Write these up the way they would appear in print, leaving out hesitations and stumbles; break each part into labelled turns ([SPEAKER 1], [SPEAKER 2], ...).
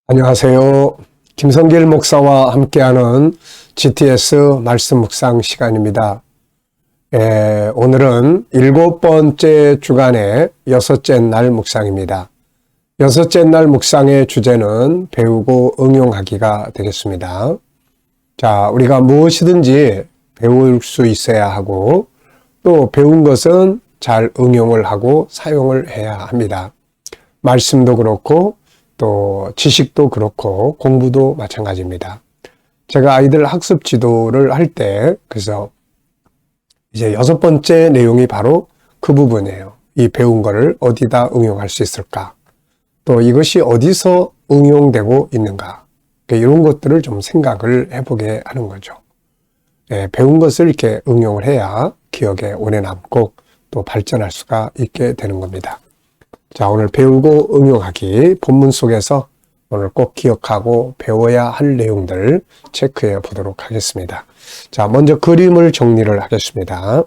[SPEAKER 1] 안녕하세요. 김성길 목사와 함께하는 GTS 말씀 묵상 시간입니다. 오늘은 7번째 주간의 6째 날 묵상입니다. 6째 날 묵상의 주제는 배우고 응용하기가 되겠습니다. 자, 우리가 무엇이든지 배울 수 있어야 하고 또 배운 것은 잘 응용을 하고 사용을 해야 합니다. 말씀도 그렇고 또 지식도 그렇고 공부도 마찬가지입니다. 제가 아이들 학습 지도를 할 때 그래서 이제 6번째 내용이 바로 그 부분이에요. 이 배운 거를 어디다 응용할 수 있을까? 또 이것이 어디서 응용되고 있는가? 이런 것들을 좀 생각을 해보게 하는 거죠. 배운 것을 이렇게 응용을 해야 기억에 오래 남고 또 발전할 수가 있게 되는 겁니다. 자, 오늘 배우고 응용하기 본문 속에서 오늘 꼭 기억하고 배워야 할 내용들 체크해 보도록 하겠습니다. 자, 먼저 그림을 정리를 하겠습니다.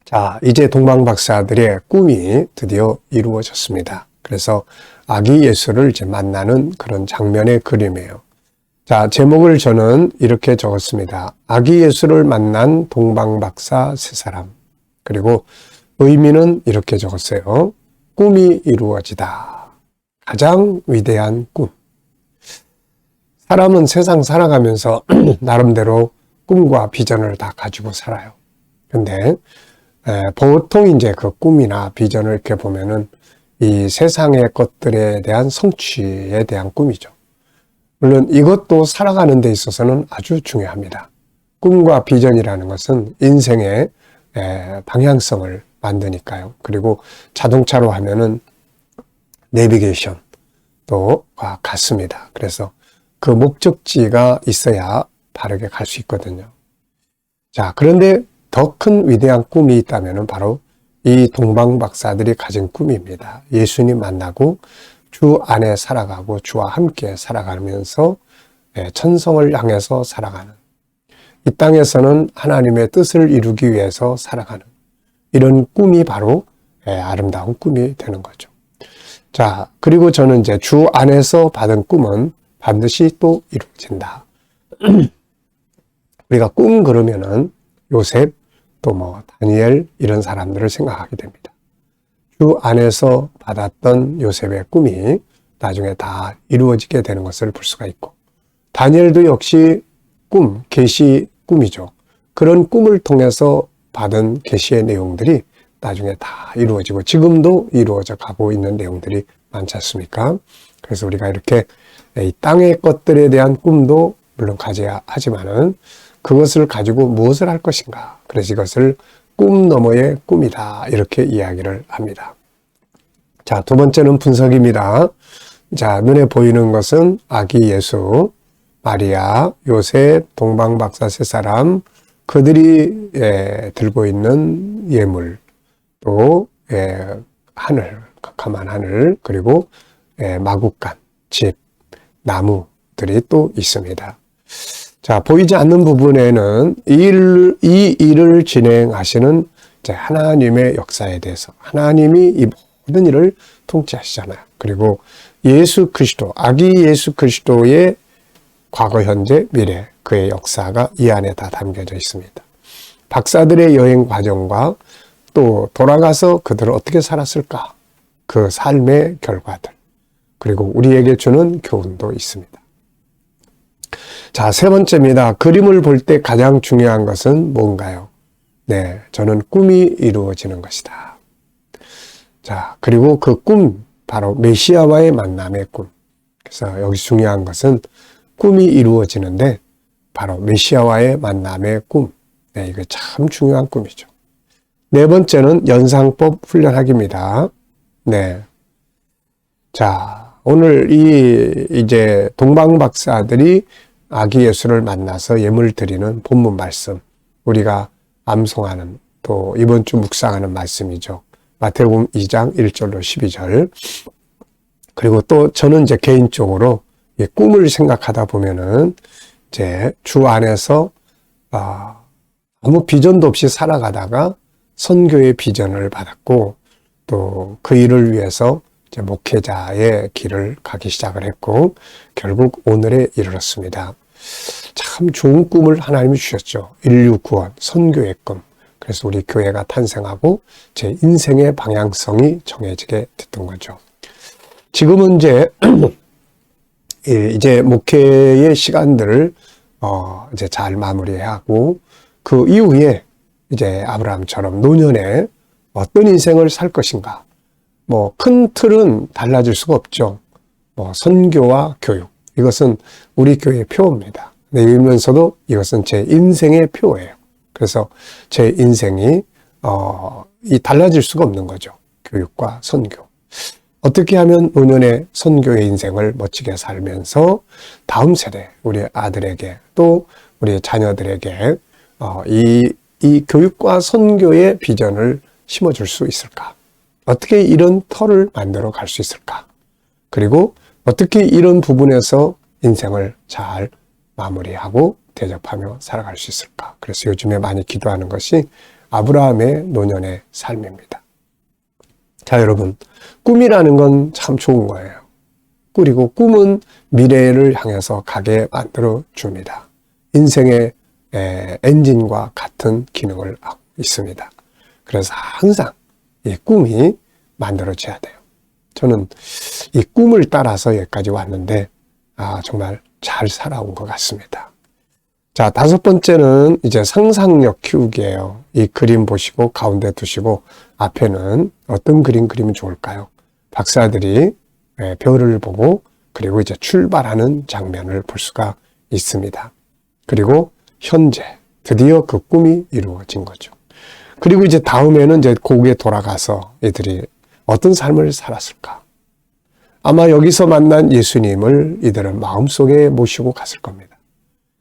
[SPEAKER 1] 자, 이제 동방박사들의 꿈이 드디어 이루어졌습니다. 그래서 아기 예수를 이제 만나는 그런 장면의 그림이에요. 자, 제목을 저는 이렇게 적었습니다. 아기 예수를 만난 동방박사 세 사람. 그리고 의미는 이렇게 적었어요. 꿈이 이루어지다. 가장 위대한 꿈. 사람은 세상 살아가면서 나름대로 꿈과 비전을 다 가지고 살아요. 근데 보통 이제 그 꿈이나 비전을 이렇게 보면은 이 세상의 것들에 대한 성취에 대한 꿈이죠. 물론 이것도 살아가는 데 있어서는 아주 중요합니다. 꿈과 비전이라는 것은 인생의 방향성을 만드니까요. 그리고 자동차로 하면은 내비게이션도 같습니다. 그래서 그 목적지가 있어야 바르게 갈 수 있거든요. 자, 그런데 더 큰 위대한 꿈이 있다면은 바로 이 동방박사들이 가진 꿈입니다. 예수님 만나고 주 안에 살아가고 주와 함께 살아가면서 천성을 향해서 살아가는, 이 땅에서는 하나님의 뜻을 이루기 위해서 살아가는 이런 꿈이 바로 아름다운 꿈이 되는 거죠. 자, 그리고 저는 이제 주 안에서 받은 꿈은 반드시 또 이루어진다. 우리가 꿈 그러면은 요셉 또 뭐 다니엘 이런 사람들을 생각하게 됩니다. 주 안에서 받았던 요셉의 꿈이 나중에 다 이루어지게 되는 것을 볼 수가 있고, 다니엘도 역시 꿈, 계시 꿈이죠. 그런 꿈을 통해서 받은 계시의 내용들이 나중에 다 이루어지고 지금도 이루어져 가고 있는 내용들이 많지 않습니까? 그래서 우리가 이렇게 이 땅의 것들에 대한 꿈도 물론 가져야 하지만은 그것을 가지고 무엇을 할 것인가? 그래서 이것을 꿈 너머의 꿈이다, 이렇게 이야기를 합니다. 자, 두 번째는 분석입니다. 자, 눈에 보이는 것은 아기 예수, 마리아, 요셉, 동방박사 세 사람, 그들이 들고 있는 예물, 또 하늘, 캄캄한 하늘, 그리고 마구간, 집, 나무들이 또 있습니다. 자, 보이지 않는 부분에는 이 일을 진행하시는 하나님의 역사에 대해서, 하나님이 이 모든 일을 통치하시잖아요. 그리고 예수 그리스도, 아기 예수 그리스도의 과거, 현재, 미래, 그의 역사가 이 안에 다 담겨져 있습니다. 박사들의 여행 과정과 또 돌아가서 그들은 어떻게 살았을까? 그 삶의 결과들, 그리고 우리에게 주는 교훈도 있습니다. 자, 세 번째입니다. 그림을 볼 때 가장 중요한 것은 뭔가요? 네, 저는 꿈이 이루어지는 것이다. 자, 그리고 그 꿈, 바로 메시아와의 만남의 꿈. 그래서 여기 중요한 것은 꿈이 이루어지는데 바로 메시아와의 만남의 꿈. 네, 이거 참 중요한 꿈이죠. 네 번째는 연상법 훈련하기입니다. 네. 자, 오늘 이제 동방박사들이 아기 예수를 만나서 예물 드리는 본문 말씀, 우리가 암송하는, 또 이번 주 묵상하는 말씀이죠. 마태복음 2장 1절로 12절. 그리고 또 저는 이제 개인적으로 꿈을 생각하다 보면은 이제 주 안에서 아무 비전도 없이 살아가다가 선교의 비전을 받았고, 또 그 일을 위해서 이제 목회자의 길을 가기 시작을 했고 결국 오늘에 이르렀습니다. 참 좋은 꿈을 하나님이 주셨죠. 인류 구원, 선교의 꿈. 그래서 우리 교회가 탄생하고 제 인생의 방향성이 정해지게 됐던 거죠. 지금은 이제 목회의 시간들을 이제 잘 마무리하고 그 이후에 이제 아브라함처럼 노년에 어떤 인생을 살 것인가. 뭐 큰 틀은 달라질 수가 없죠. 뭐 선교와 교육. 이것은 우리 교회의 표입니다. 이러면서도 이것은 제 인생의 표예요. 그래서 제 인생이 달라질 수가 없는 거죠. 교육과 선교. 어떻게 하면 노년의 선교의 인생을 멋지게 살면서 다음 세대, 우리 아들에게 또 우리 자녀들에게 이 교육과 선교의 비전을 심어줄 수 있을까? 어떻게 이런 터를 만들어 갈 수 있을까? 그리고 어떻게 이런 부분에서 인생을 잘 마무리하고 대접하며 살아갈 수 있을까? 그래서 요즘에 많이 기도하는 것이 아브라함의 노년의 삶입니다. 자, 여러분, 꿈이라는 건 참 좋은 거예요. 그리고 꿈은 미래를 향해서 가게 만들어 줍니다. 인생의 엔진과 같은 기능을 하고 있습니다. 그래서 항상 이 꿈이 만들어져야 돼요. 저는 이 꿈을 따라서 여기까지 왔는데 정말 잘 살아온 것 같습니다. 자, 5번째는 이제 상상력 키우기예요. 이 그림 보시고 가운데 두시고 앞에는 어떤 그림 그리면 좋을까요? 박사들이 별을 보고 그리고 이제 출발하는 장면을 볼 수가 있습니다. 그리고 현재 드디어 그 꿈이 이루어진 거죠. 그리고 이제 다음에는 이제 고국에 돌아가서 이들이 어떤 삶을 살았을까? 아마 여기서 만난 예수님을 이들은 마음속에 모시고 갔을 겁니다.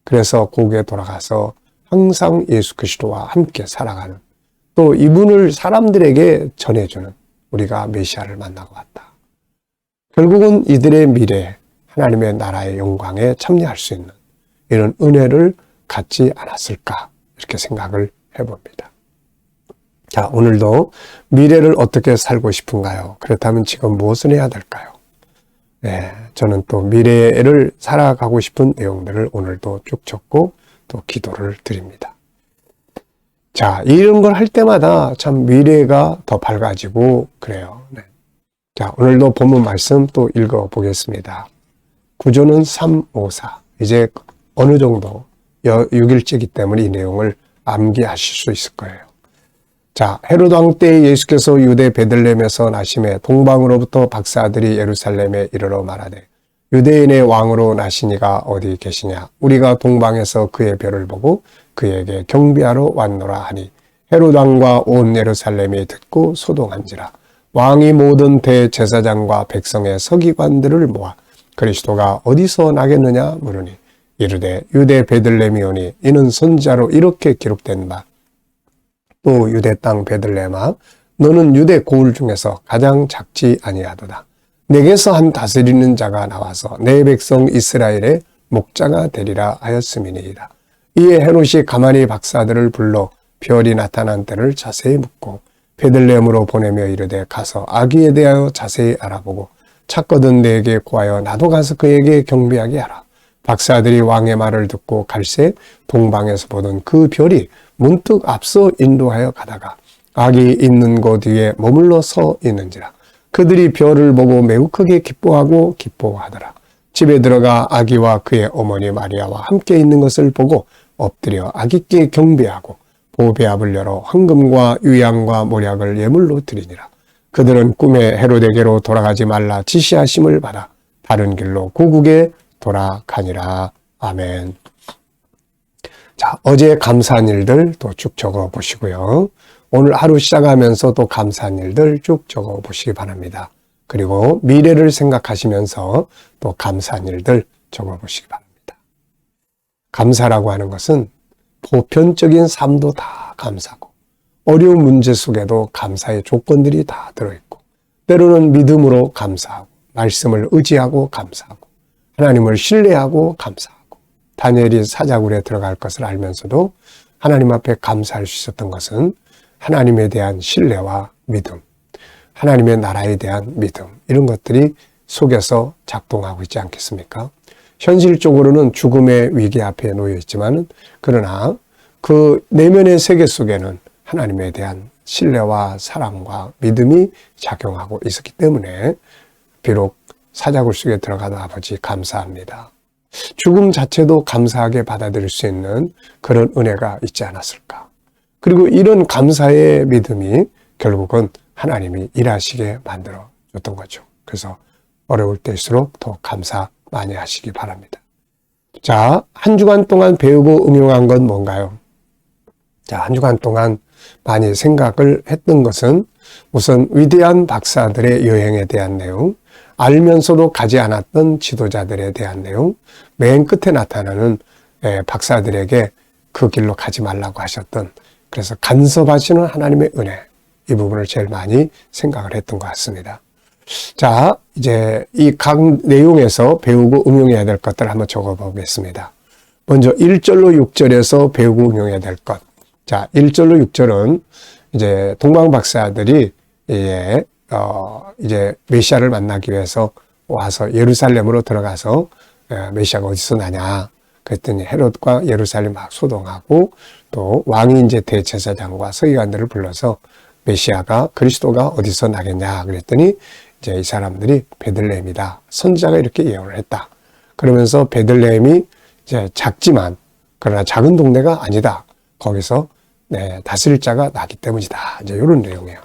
[SPEAKER 1] 그래서 고국에 돌아가서 항상 예수 그리스도와 함께 살아가는, 또 이분을 사람들에게 전해주는 우리가 메시아를 만나고 왔다. 결국은 이들의 미래, 하나님의 나라의 영광에 참여할 수 있는 이런 은혜를 갖지 않았을까, 이렇게 생각을 해봅니다. 자, 오늘도 미래를 어떻게 살고 싶은가요? 그렇다면 지금 무엇을 해야 될까요? 저는 또 미래를 살아가고 싶은 내용들을 오늘도 쭉 적고 또 기도를 드립니다. 자, 이런 걸 할 때마다 참 미래가 더 밝아지고 그래요. 자, 오늘도 본문 말씀 또 읽어보겠습니다. 구조는 354. 이제 어느 정도 6일째이기 때문에 이 내용을 암기하실 수 있을 거예요. 자, 헤롯 왕 때 예수께서 유대 베들레헴에서 나심에 동방으로부터 박사들이 예루살렘에 이르러 말하되 유대인의 왕으로 나시니가 어디 계시냐? 우리가 동방에서 그의 별을 보고 그에게 경배하러 왔노라 하니 헤롯 왕과 온 예루살렘이 듣고 소동한지라. 왕이 모든 대제사장과 백성의 서기관들을 모아 그리스도가 어디서 나겠느냐 물으니 이르되 유대 베들레헴이오니 이는 선지자로 이렇게 기록된 바 또 유대 땅 베들레헴아 너는 유대 고을 중에서 가장 작지 아니하도다. 내게서 한 다스리는 자가 나와서 내 백성 이스라엘의 목자가 되리라 하였음이니이다. 이에 헤롯이 가만히 박사들을 불러 별이 나타난 때를 자세히 묻고 베들레헴으로 보내며 이르되 가서 아기에 대하여 자세히 알아보고 찾거든 내게 구하여 나도 가서 그에게 경배하게 하라. 박사들이 왕의 말을 듣고 갈새 동방에서 보던 그 별이 문득 앞서 인도하여 가다가 아기 있는 곳 위에 머물러 서 있는지라. 그들이 별을 보고 매우 크게 기뻐하고 기뻐하더라. 집에 들어가 아기와 그의 어머니 마리아와 함께 있는 것을 보고 엎드려 아기께 경배하고 보배압을 열어 황금과 유향과 모략을 예물로 드리니라. 그들은 꿈에 헤롯에게로 돌아가지 말라 지시하심을 받아 다른 길로 고국에 돌아가니라. 아멘. 자, 어제 감사한 일들 또 쭉 적어 보시고요. 오늘 하루 시작하면서 또 감사한 일들 쭉 적어 보시기 바랍니다. 그리고 미래를 생각하시면서 또 감사한 일들 적어 보시기 바랍니다. 감사라고 하는 것은 보편적인 삶도 다 감사고 어려운 문제 속에도 감사의 조건들이 다 들어있고 때로는 믿음으로 감사하고 말씀을 의지하고 감사하고 하나님을 신뢰하고 감사하고 다니엘이 사자굴에 들어갈 것을 알면서도 하나님 앞에 감사할 수 있었던 것은 하나님에 대한 신뢰와 믿음, 하나님의 나라에 대한 믿음, 이런 것들이 속에서 작동하고 있지 않겠습니까? 현실적으로는 죽음의 위기 앞에 놓여 있지만은, 그러나 그 내면의 세계 속에는 하나님에 대한 신뢰와 사랑과 믿음이 작용하고 있었기 때문에 비록 사자굴 속에 들어가도 아버지 감사합니다. 죽음 자체도 감사하게 받아들일 수 있는 그런 은혜가 있지 않았을까. 그리고 이런 감사의 믿음이 결국은 하나님이 일하시게 만들어 줬던 거죠. 그래서 어려울 때일수록 더 감사 많이 하시기 바랍니다. 자, 한 주간 동안 배우고 응용한 건 뭔가요? 자, 한 주간 동안 많이 생각을 했던 것은 우선 위대한 박사들의 여행에 대한 내용, 알면서도 가지 않았던 지도자들에 대한 내용, 맨 끝에 나타나는 박사들에게 그 길로 가지 말라고 하셨던, 그래서 간섭하시는 하나님의 은혜, 이 부분을 제일 많이 생각을 했던 것 같습니다. 자, 이제 이 각 내용에서 배우고 응용해야 될 것들을 한번 적어보겠습니다. 먼저 1절로 6절에서 배우고 응용해야 될 것. 자, 1절로 6절은 이제 동방 박사들이 이제 메시아를 만나기 위해서 와서 예루살렘으로 들어가서 메시아가 어디서 나냐 그랬더니 헤롯과 예루살렘 막 소동하고, 또 왕이 이제 대제사장과 서기관들을 불러서 메시아가 그리스도가 어디서 나겠냐 그랬더니 이제 이 사람들이 베들레헴이다. 선지자가 이렇게 예언을 했다. 그러면서 베들레헴이 이제 작지만 그러나 작은 동네가 아니다. 거기서 다스릴 자가 나기 때문이다. 이제 이런 내용이에요.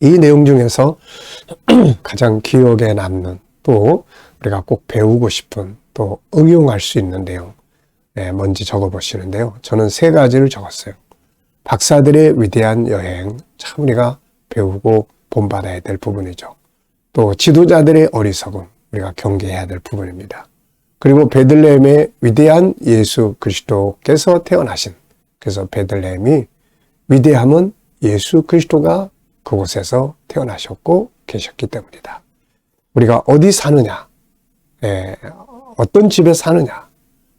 [SPEAKER 1] 이 내용 중에서 가장 기억에 남는, 또 우리가 꼭 배우고 싶은, 또 응용할 수 있는 내용 뭔지 적어보시는데요. 저는 3가지를 적었어요. 박사들의 위대한 여행, 참 우리가 배우고 본받아야 될 부분이죠. 또 지도자들의 어리석음, 우리가 경계해야 될 부분입니다. 그리고 베들레헴의 위대한 예수 그리스도께서 태어나신, 그래서 베들레헴이 위대함은 예수 그리스도가 그곳에서 태어나셨고 계셨기 때문이다. 우리가 어디 사느냐, 어떤 집에 사느냐,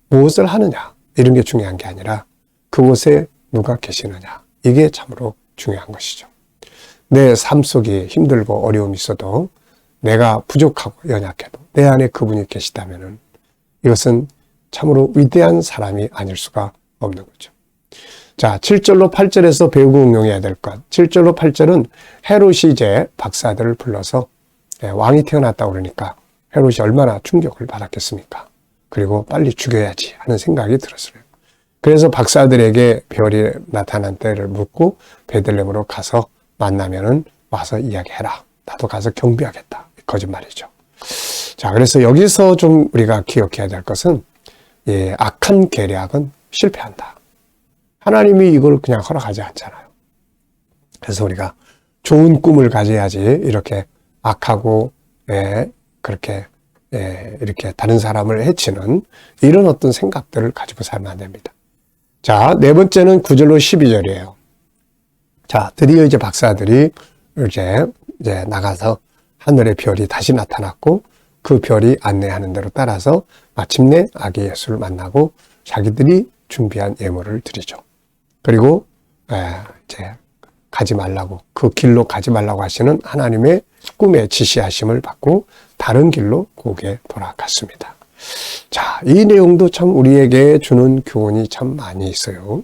[SPEAKER 1] 무엇을 하느냐, 이런 게 중요한 게 아니라 그곳에 누가 계시느냐, 이게 참으로 중요한 것이죠. 내 삶 속에 힘들고 어려움이 있어도, 내가 부족하고 연약해도 내 안에 그분이 계시다면은 이것은 참으로 위대한 사람이 아닐 수가 없는 거죠. 자, 7절로 8절에서 배우고 응용해야 될 것. 7절로 8절은 헤롯이 이제 박사들을 불러서 왕이 태어났다고 그러니까 헤롯이 얼마나 충격을 받았겠습니까? 그리고 빨리 죽여야지 하는 생각이 들었어요. 그래서 박사들에게 별이 나타난 때를 묻고 베들레헴으로 가서 만나면은 와서 이야기해라. 나도 가서 경비하겠다. 거짓말이죠. 자, 그래서 여기서 좀 우리가 기억해야 될 것은, 악한 계략은 실패한다. 하나님이 이걸 그냥 허락하지 않잖아요. 그래서 우리가 좋은 꿈을 가져야지, 이렇게 악하고, 그렇게, 이렇게 다른 사람을 해치는 이런 어떤 생각들을 가지고 살면 안 됩니다. 자, 4번째는 9절로 12절이에요. 자, 드디어 이제 박사들이 이제 나가서 하늘의 별이 다시 나타났고, 그 별이 안내하는 대로 따라서 마침내 아기 예수를 만나고 자기들이 준비한 예물을 드리죠. 그리고 이제 가지 말라고, 그 길로 가지 말라고 하시는 하나님의 꿈의 지시하심을 받고 다른 길로 고개 돌아갔습니다. 자, 이 내용도 참 우리에게 주는 교훈이 참 많이 있어요.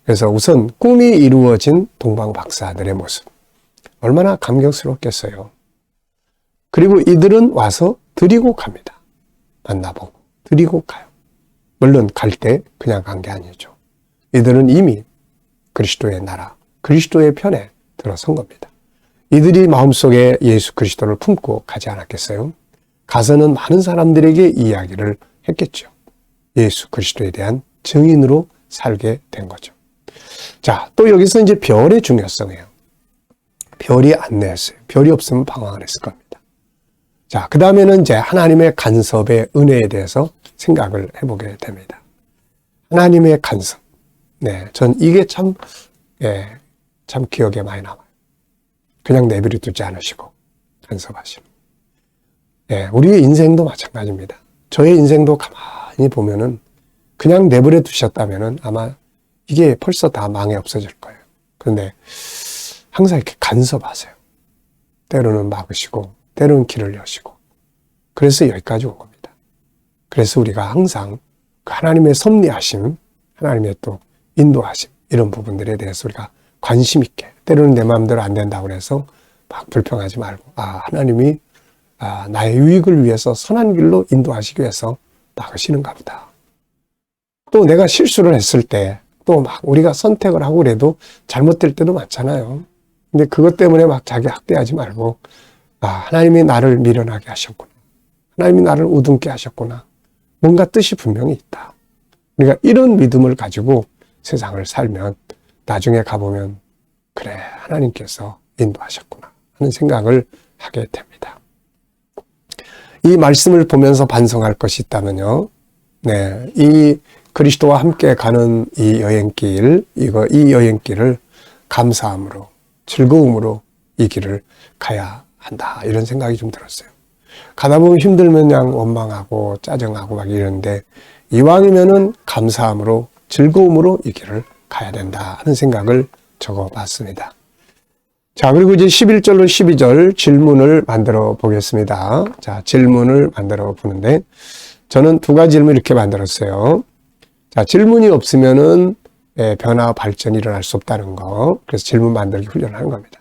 [SPEAKER 1] 그래서 우선 꿈이 이루어진 동방 박사들의 모습, 얼마나 감격스럽겠어요. 그리고 이들은 와서 드리고 갑니다. 만나보고 드리고 가요. 물론 갈 때 그냥 간 게 아니죠. 이들은 이미 그리스도의 나라, 그리스도의 편에 들어선 겁니다. 이들이 마음속에 예수 그리스도를 품고 가지 않았겠어요? 가서는 많은 사람들에게 이야기를 했겠죠. 예수 그리스도에 대한 증인으로 살게 된 거죠. 자, 또 여기서 이제 별의 중요성이에요. 별이 안내했어요. 별이 없으면 방황을 했을 겁니다. 자, 그 다음에는 이제 하나님의 간섭의 은혜에 대해서 생각을 해보게 됩니다. 하나님의 간섭. 전 이게 참 기억에 많이 남아요. 그냥 내버려 두지 않으시고 간섭하시는. 우리의 인생도 마찬가지입니다. 저의 인생도 가만히 보면은 그냥 내버려 두셨다면은 아마 이게 벌써 다 망해 없어질 거예요. 그런데 항상 이렇게 간섭하세요. 때로는 막으시고, 때로는 길을 여시고, 그래서 여기까지 온 겁니다. 그래서 우리가 항상 그 하나님의 섭리하심, 하나님의 또 인도하심, 이런 부분들에 대해서 우리가 관심 있게, 때로는 내 마음대로 안 된다고 해서 막 불평하지 말고, 하나님이 나의 유익을 위해서 선한 길로 인도하시기 위해서 막으시는가 보다. 또 내가 실수를 했을 때, 또 막 우리가 선택을 하고 그래도 잘못될 때도 많잖아요. 근데 그것 때문에 막 자기 학대하지 말고, 하나님이 나를 미련하게 하셨구나. 하나님이 나를 우둔케 하셨구나. 뭔가 뜻이 분명히 있다. 우리가 이런 믿음을 가지고 세상을 살면 나중에 가보면 그래, 하나님께서 인도하셨구나 하는 생각을 하게 됩니다. 이 말씀을 보면서 반성할 것이 있다면요. 이 그리스도와 함께 가는 이 여행길, 이 여행길을 감사함으로, 즐거움으로 이 길을 가야 한다. 이런 생각이 좀 들었어요. 가다 보면 힘들면 그냥 원망하고 짜증하고 막 이러는데, 이왕이면은 감사함으로, 즐거움으로 이 길을 가야 된다 하는 생각을 적어 봤습니다. 자, 그리고 이제 11절로 12절 질문을 만들어 보겠습니다. 자, 질문을 만들어 보는데, 저는 두 가지 질문 이렇게 만들었어요. 자, 질문이 없으면은 변화, 발전이 일어날 수 없다는 거. 그래서 질문 만들기 훈련하는 겁니다.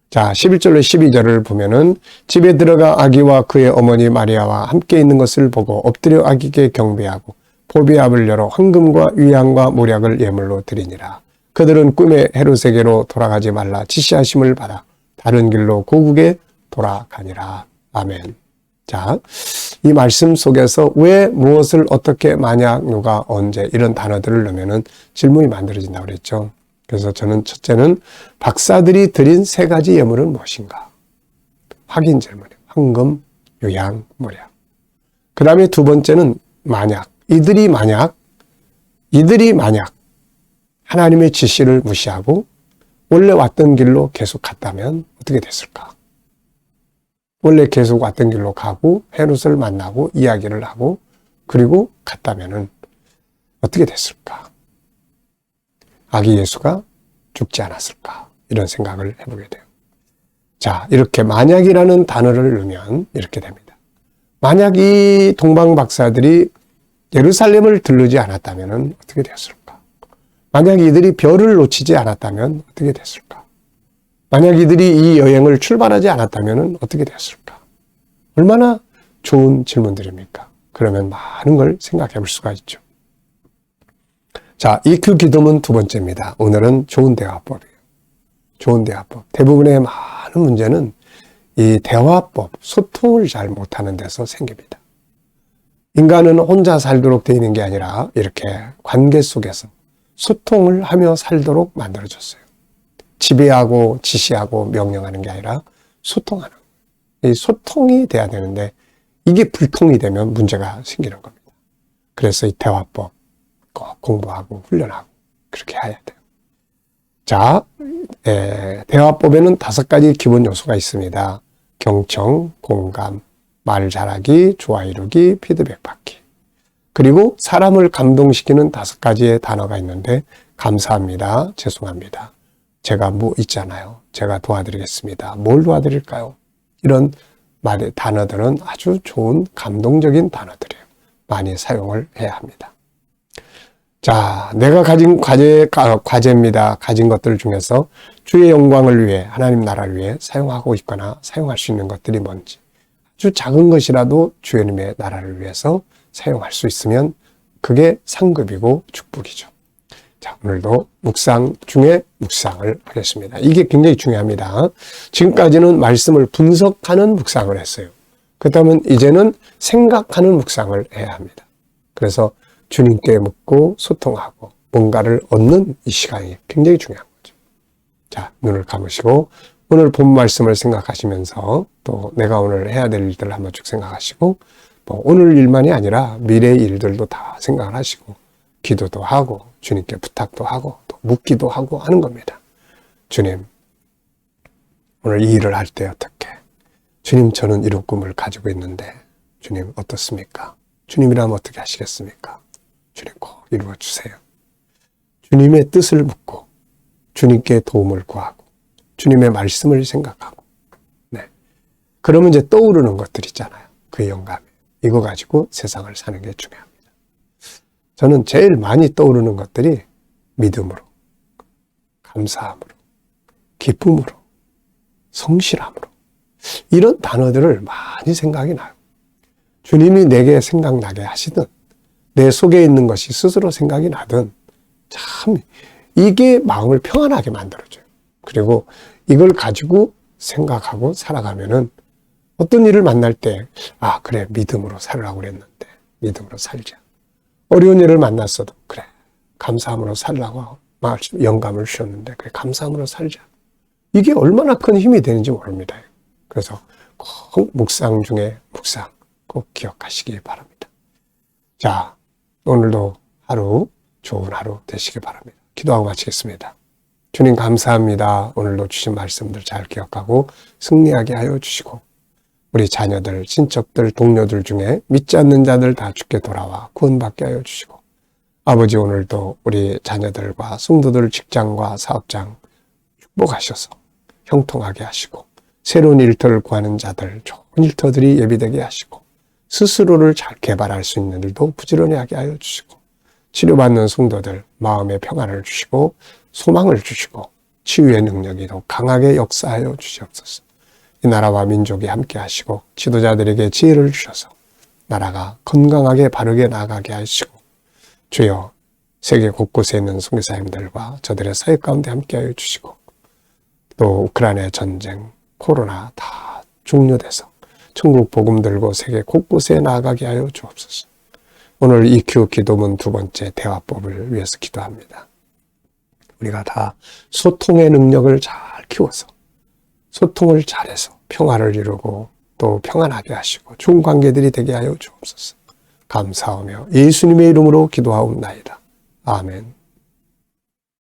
[SPEAKER 1] 자, 11절로 12절을 보면은 집에 들어가 아기와 그의 어머니 마리아와 함께 있는 것을 보고 엎드려 아기께 경배하고 보배압을 열어 황금과 위향과 모략을 예물로 드리니라. 그들은 꿈에 헤롯에게로 돌아가지 말라 지시하심을 받아 다른 길로 고국에 돌아가니라. 아멘. 자, 이 말씀 속에서 왜, 무엇을, 어떻게, 만약, 누가, 언제 이런 단어들을 넣으면은 질문이 만들어진다고 그랬죠. 그래서 저는 첫째는 박사들이 드린 세 가지 예물은 무엇인가? 확인 질문이에요. 황금, 유향, 모략. 그 다음에 두 번째는 만약. 이들이 만약 하나님의 지시를 무시하고 원래 왔던 길로 계속 갔다면 어떻게 됐을까? 원래 계속 왔던 길로 가고 헤롯을 만나고 이야기를 하고 그리고 갔다면은 어떻게 됐을까? 아기 예수가 죽지 않았을까? 이런 생각을 해보게 돼요. 자, 이렇게 만약이라는 단어를 넣으면 이렇게 됩니다. 만약 이 동방 박사들이 예루살렘을 들르지 않았다면 어떻게 됐을까? 만약 이들이 별을 놓치지 않았다면 어떻게 됐을까? 만약 이들이 이 여행을 출발하지 않았다면 어떻게 됐을까? 얼마나 좋은 질문들입니까? 그러면 많은 걸 생각해 볼 수가 있죠. 자, EQ 기도문 두 번째입니다. 오늘은 좋은 대화법이에요. 좋은 대화법. 대부분의 많은 문제는 이 대화법, 소통을 잘 못하는 데서 생깁니다. 인간은 혼자 살도록 되어 있는 게 아니라 이렇게 관계 속에서 소통을 하며 살도록 만들어졌어요. 지배하고 지시하고 명령하는 게 아니라 소통하는 거예요. 이 소통이 돼야 되는데 이게 불통이 되면 문제가 생기는 겁니다. 그래서 이 대화법 꼭 공부하고 훈련하고 그렇게 해야 돼요. 자, 대화법에는 5가지 기본 요소가 있습니다. 경청, 공감, 말 잘하기, 좋아 이루기, 피드백 받기. 그리고 사람을 감동시키는 5가지의 단어가 있는데 감사합니다, 죄송합니다, 제가 뭐 있잖아요, 제가 도와드리겠습니다, 뭘 도와드릴까요? 이런 말의 단어들은 아주 좋은 감동적인 단어들이에요. 많이 사용을 해야 합니다. 자, 내가 가진 과제입니다. 가진 것들 중에서 주의 영광을 위해, 하나님 나라를 위해 사용하고 있거나 사용할 수 있는 것들이 뭔지, 아주 작은 것이라도 주님의 나라를 위해서 사용할 수 있으면 그게 상급이고 축복이죠. 자, 오늘도 묵상 중에 묵상을 하겠습니다. 이게 굉장히 중요합니다. 지금까지는 말씀을 분석하는 묵상을 했어요. 그렇다면 이제는 생각하는 묵상을 해야 합니다. 그래서 주님께 묻고 소통하고 뭔가를 얻는 이 시간이 굉장히 중요한 거죠. 자, 눈을 감으시고 오늘 본 말씀을 생각하시면서 또 내가 오늘 해야 될 일들을 한번 쭉 생각하시고 오늘 일만이 아니라 미래의 일들도 다 생각을 하시고 기도도 하고 주님께 부탁도 하고 또 묻기도 하고 하는 겁니다. 주님, 오늘 이 일을 할 때 어떻게? 주님, 저는 이런 꿈을 가지고 있는데 주님 어떻습니까? 주님이라면 어떻게 하시겠습니까? 주님 꼭 이루어 주세요. 주님의 뜻을 묻고 주님께 도움을 구하고 주님의 말씀을 생각하고 네. 그러면 이제 떠오르는 것들 있잖아요. 그 영감에. 이거 가지고 세상을 사는 게 중요합니다. 저는 제일 많이 떠오르는 것들이 믿음으로, 감사함으로, 기쁨으로, 성실함으로. 이런 단어들을 많이 생각이 나요. 주님이 내게 생각나게 하시든 내 속에 있는 것이 스스로 생각이 나든 참 이게 마음을 평안하게 만들어줘요. 그리고 이걸 가지고 생각하고 살아가면은 어떤 일을 만날 때, 아, 그래, 믿음으로 살으라고 그랬는데, 믿음으로 살자. 어려운 일을 만났어도, 그래, 감사함으로 살라고 영감을 주셨는데, 그래, 감사함으로 살자. 이게 얼마나 큰 힘이 되는지 모릅니다. 그래서 꼭 묵상 중에 묵상 꼭 기억하시기 바랍니다. 자, 오늘도 하루, 좋은 하루 되시기 바랍니다. 기도하고 마치겠습니다. 주님 감사합니다. 오늘도 주신 말씀들 잘 기억하고 승리하게 하여 주시고 우리 자녀들, 친척들, 동료들 중에 믿지 않는 자들 다 주께 돌아와 구원받게 하여 주시고 아버지 오늘도 우리 자녀들과 성도들 직장과 사업장 축복하셔서 형통하게 하시고 새로운 일터를 구하는 자들, 좋은 일터들이 예비되게 하시고 스스로를 잘 개발할 수 있는 일도 부지런히 하게 하여 주시고 치료받는 성도들 마음의 평안을 주시고 소망을 주시고 치유의 능력이 더 강하게 역사하여 주시옵소서. 이 나라와 민족이 함께 하시고 지도자들에게 지혜를 주셔서 나라가 건강하게 바르게 나아가게 하시고 주여 세계 곳곳에 있는 선교사님들과 저들의 사역 가운데 함께 하여 주시고 또 우크라이나 전쟁, 코로나 다 종료돼서 천국 복음 들고 세계 곳곳에 나아가게 하여 주옵소서. 오늘 EQ 기도문 두 번째 대화법을 위해서 기도합니다. 우리가 다 소통의 능력을 잘 키워서 소통을 잘해서 평화를 이루고 또 평안하게 하시고 좋은 관계들이 되게 하여 주옵소서. 감사하며 예수님의 이름으로 기도하옵나이다. 아멘.